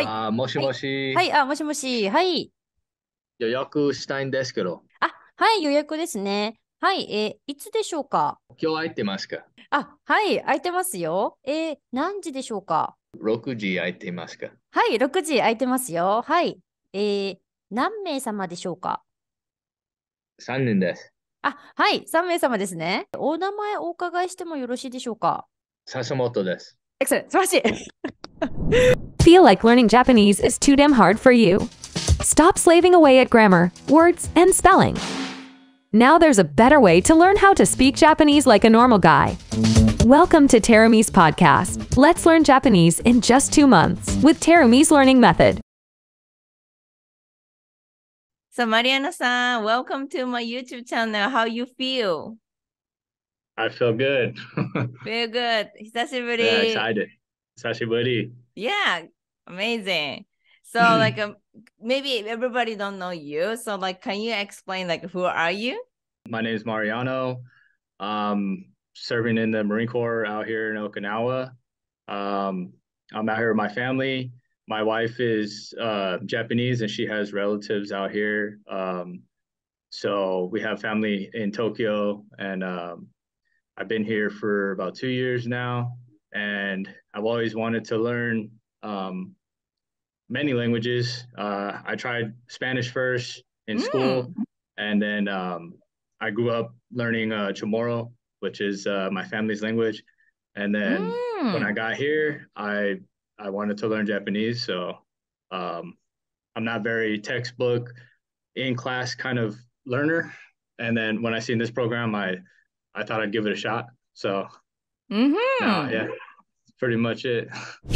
。もしはい。もし、はい。あ、もしもし。はい。予約したいんですけど、あ、はい。予約ですね。はい。いつでしょうか？今日空いてますか？ あ、はい。空いてますよ。何時でしょうか？ 6 時空いていますか？はい。6時空いてますよ。はい。えー、何名様でしょうか？3人です。あ、はい。3名様ですね。お名前お伺いしてもよろしいでしょうか？Sasamoto です。エクセレント、素晴らしい。Feel like learning Japanese is too damn hard for you? Stop slaving away at grammar, words, and spelling. Now there's a better way to learn how to speak Japanese like a normal guy. Welcome to Terumi's podcast. Let's learn Japanese in just 2 months with Terumi's learning method. So, Mariano-san, welcome to my YouTube channel. How you feel? I feel good. Feel good. 久しぶ Yeah, り。excited. 久しぶり。Yeah, amazing. So like maybe everybody don't know you. So like can you explain like who are you? My name is Mariano. Serving in the Marine Corps out here in Okinawa. Um, I'm out here with my family. My wife is Japanese and she has relatives out here. So we have family in Tokyo, and I've been here for about 2 years now, and I've always wanted to learn many languages. I tried Spanish first in Mm. school, and then I grew up learning Chamorro, which is my family's language. And then when I Mm. got here, I wanted to learn Japanese, so um, I'm not very textbook in class kind of learner. And then when I seen this program, I thought I'd give it a shot. So now, Mm-hmm. yeah, pretty much it.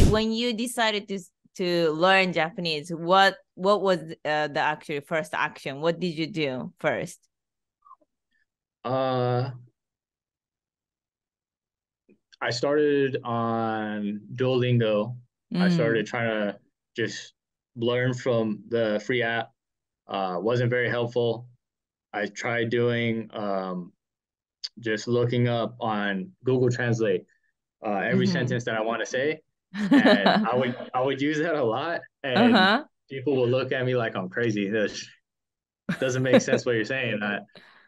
When you decided to learn Japanese, what was the actually first action? What did you do first? Uh, I started on Duolingo. I started Mm. trying to just learn from the free app. Wasn't very helpful. I tried doing just looking up on Google Translate every Mm-hmm. sentence that I want to say, and I would use that a lot, and Uh-huh. people will look at me like I'm crazy. This doesn't make sense what you're saying.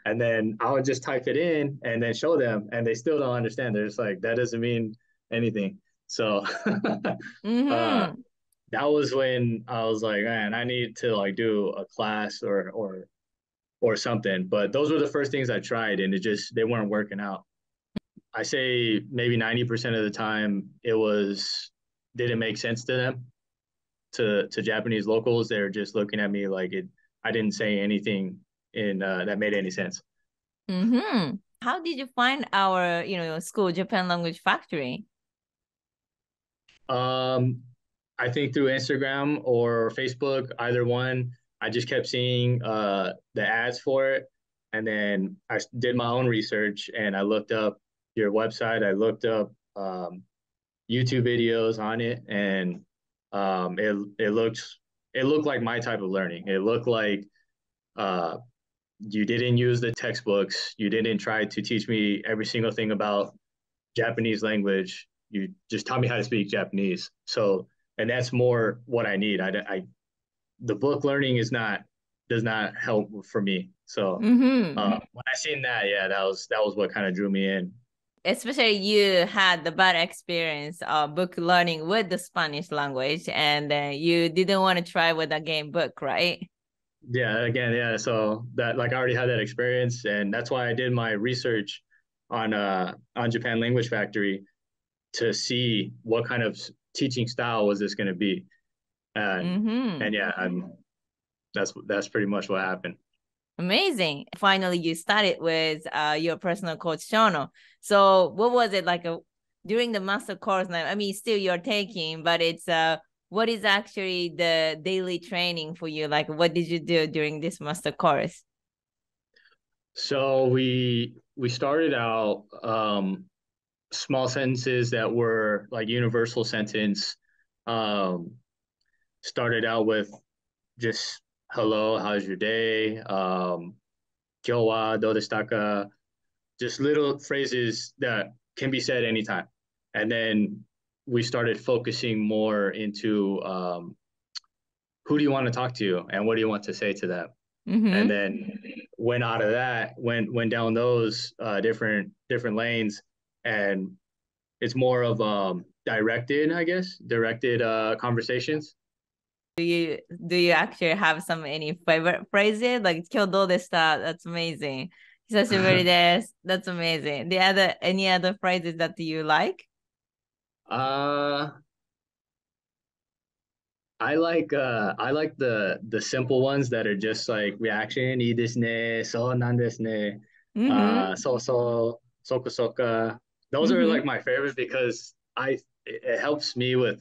And then I would just type it in and then show them, and they still don't understand. They're just like, that doesn't mean anything. So uh, Mm-hmm. that was when I was like, man, I need to like do a class or something. But those were the first things I tried, and they weren't working out. I say maybe 90% of the time it was didn't make sense to them, to Japanese locals. They're just looking at me like I didn't say anything in that made any sense. Mm-hmm. How did you find our, school Japan Language Factory? Um, I think through Instagram or Facebook, either one. I just kept seeing the ads for it, and then I did my own research and I looked up your website. I looked up YouTube videos on it, and it looked like my type of learning. It looked like uh, you didn't use the textbooks. You didn't try to teach me every single thing about Japanese language. You just taught me how to speak Japanese. So, and that's more what I need. The book learning does not help for me. So, Mm-hmm. when I seen that, yeah, that was what kind of drew me in. Especially you had the bad experience of book learning with the Spanish language, and you didn't want to try with a game book, right? Yeah, again, yeah. So that like I already had that experience, and that's why I did my research on Japan Language Factory to see what kind of teaching style was this going to be, and Mm-hmm. and yeah, that's pretty much what happened. Amazing. Finally, you started with your personal coach, Shono. So what was it like during the master course now? I mean, still you're taking, but it's what is actually the daily training for you? Like what did you do during this master course? So we started out small sentences that were like universal sentence. Um, Started out with just hello, how's your day? 今日はどうでしたか? Just little phrases that can be said anytime. And then we started focusing more into who do you want to talk to and what do you want to say to them? And Mm-hmm. then went out of that, went down those different lanes, and it's more of directed, I guess, directed conversations. Do you actually have some any favorite phrases? Like 今日どうでした? That's amazing. 久しぶりです. That's amazing. Any other phrases that you like? uh I like the simple ones that are just like reaction, いいですね, そうなんですね, Mm-hmm. そうそう, soka soka. Those are Mm-hmm. like my favorite because it helps me with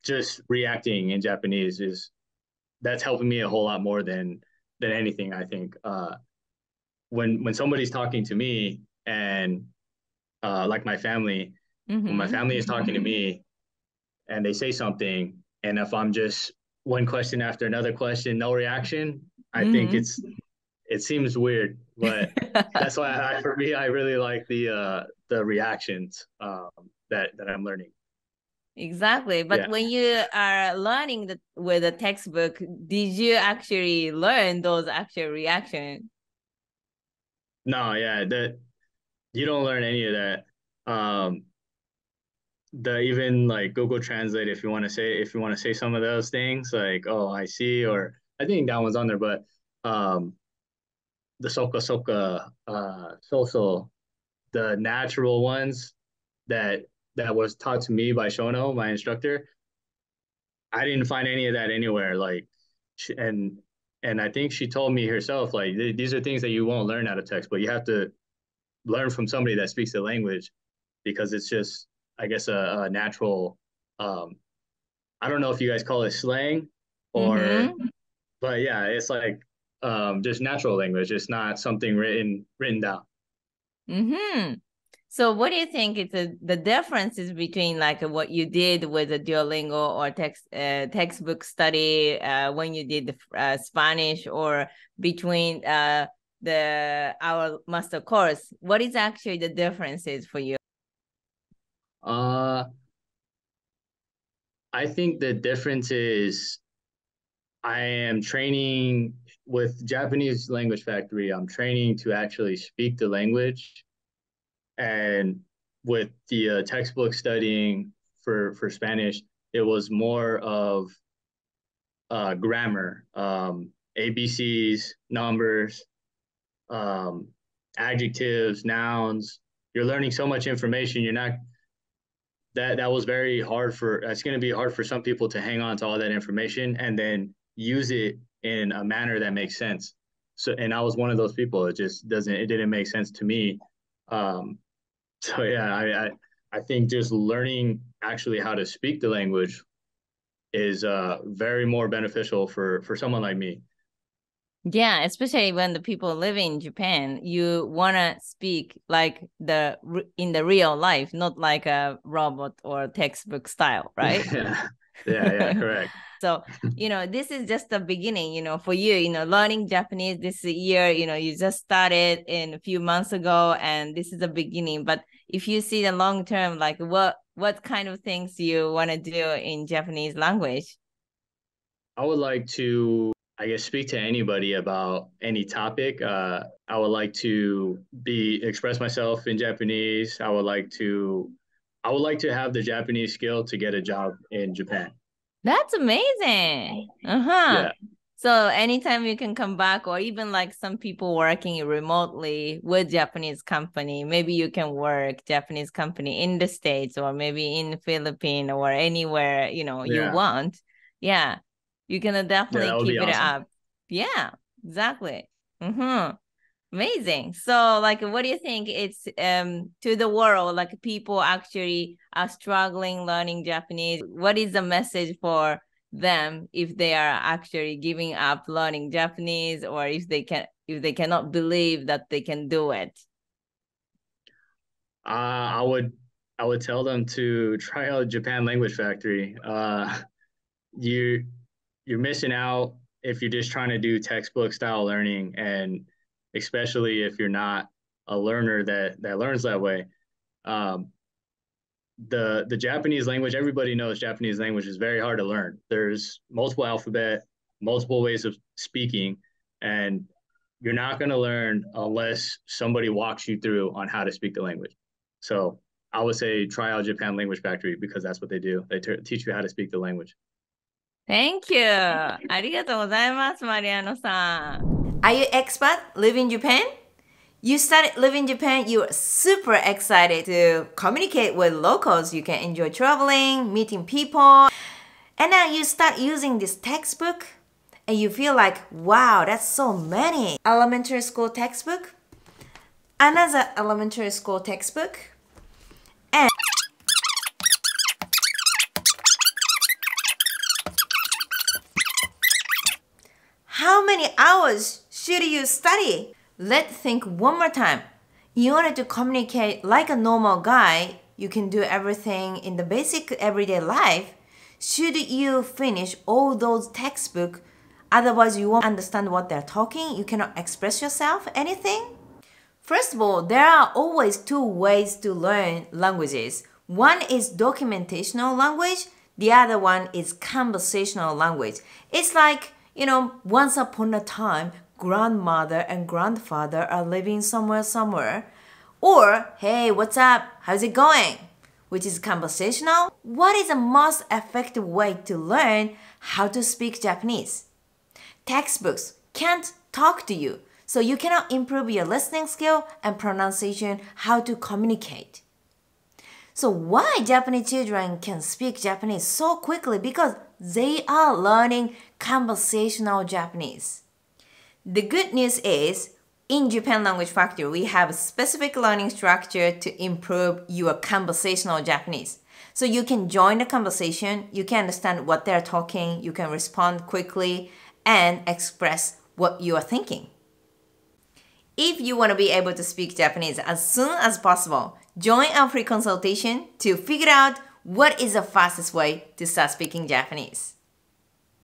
just reacting in Japanese is that's helping me a whole lot more than anything, I think. When somebody's talking to me and like my family, when my Mm-hmm. family is talking to me and they say something, and if I'm just one question after another question, no reaction, I think Mm-hmm. it seems weird, but that's why for me I really like the reactions that I'm learning. Exactly. But Yeah. when you are learning with a textbook, did you actually learn those actual reactions? No, yeah, that you don't learn any of that. The even like Google Translate, if you want to say some of those things, like, oh, I see, or I think that one's on there, but um the soka soka so so, the natural ones that that was taught to me by Shono, my instructor, I didn't find any of that anywhere. Like, and I think she told me herself, like, these are things that you won't learn out of text, but you have to learn from somebody that speaks the language because it's just, I guess, a natural. Um, I don't know if you guys call it slang or, Mm-hmm. but yeah, it's like just natural language. It's not something written down. Mm-hmm. So what do you think is the differences between like what you did with the Duolingo or textbook study when you did the Spanish or between the our master course? What is actually the differences for you? Uh, I think the difference is I am training with Japanese Language Factory. I'm training to actually speak the language, and with the textbook studying for Spanish, it was more of grammar, ABCs, numbers, um, adjectives, nouns. You're learning so much information. You're not that was very hard for. That's going to be hard for some people to hang on to all that information and then use it in a manner that makes sense. So, and I was one of those people. It just doesn't. It didn't make sense to me. Um, so yeah, I think just learning actually how to speak the language is very more beneficial for someone like me. Yeah, especially when the people living in Japan, you wanna speak like in the real life, not like a robot or textbook style, right? Yeah, yeah, correct. So, this is just the beginning, for you, learning Japanese this year, you just started in a few months ago and this is the beginning. But if you see the long term, like what kind of things you want to do in Japanese language? I would like to, I guess, speak to anybody about any topic. I would like to be express myself in Japanese. I would like to have the Japanese skill to get a job in Japan. That's amazing. Uh-huh. Yeah, So anytime you can come back, or even like some people working remotely with Japanese company, maybe you can work Japanese company in the States or maybe in the Philippines or anywhere, you yeah, want. Yeah. You're gonna yeah. definitely That would be keep it awesome. up. Yeah, exactly. Mm-hmm. Amazing. So, like, what do you think it's to the world? Like, people actually are struggling learning Japanese. What is the message for them if they are actually giving up learning Japanese, or if they cannot believe that they can do it? Uh, I would I would tell them to try out Japan Language Factory. You you're missing out if you're just trying to do textbook style learning, and especially if you're not a learner that learns that way. Um, the Japanese language, everybody knows Japanese language is very hard to learn. There's multiple alphabet. multiple ways of speaking, and you're not going to learn unless somebody walks you through on how to speak the language. So I would say try out Japan Language Factory because that's what they do. They teach you how to speak the language. Thank you. ありがとうございます、マリアノさん。Are you expat living in Japan? You started living in Japan, you're super excited to communicate with locals. You can enjoy traveling, meeting people. And now you start using this textbook and you feel like, wow, that's so many. Elementary school textbook, another elementary school textbook, and how many hours should you study? Let's think one more time. In order to communicate like a normal guy, you can do everything in the basic everyday life. Should you finish all those textbooks? Otherwise, you won't understand what they're talking. You cannot express yourself, anything. First of all, there are always two ways to learn languages. One is documentational language. The other one is conversational language. It's like, once upon a time, grandmother and grandfather are living somewhere. Or, hey, what's up? How's it going? Which is conversational. What is the most effective way to learn how to speak Japanese? Textbooks can't talk to you, so you cannot improve your listening skill and pronunciation, how to communicate. So why Japanese children can speak Japanese so quickly? Because they are learning conversational Japanese. The good news is, in Japan Language Factory, we have a specific learning structure to improve your conversational Japanese. So you can join the conversation, you can understand what they're talking, you can respond quickly, and express what you are thinking. If you want to be able to speak Japanese as soon as possible, join our free consultation to figure out what is the fastest way to start speaking Japanese.